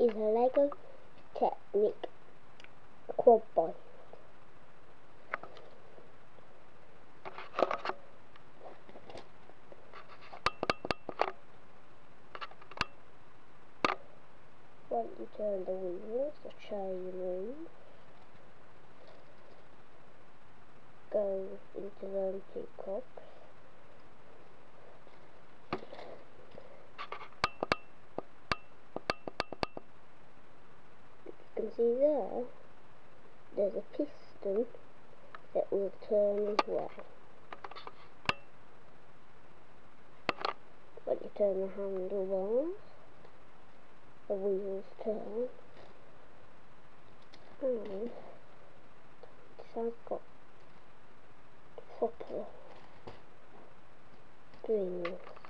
is a Lego Technic quad bike. When you turn the wheels, the chain moves, goes into the peacocks. You can see there's a piston that will turn as well. When you turn the handlebars, the wheels turn, and this has got proper strings.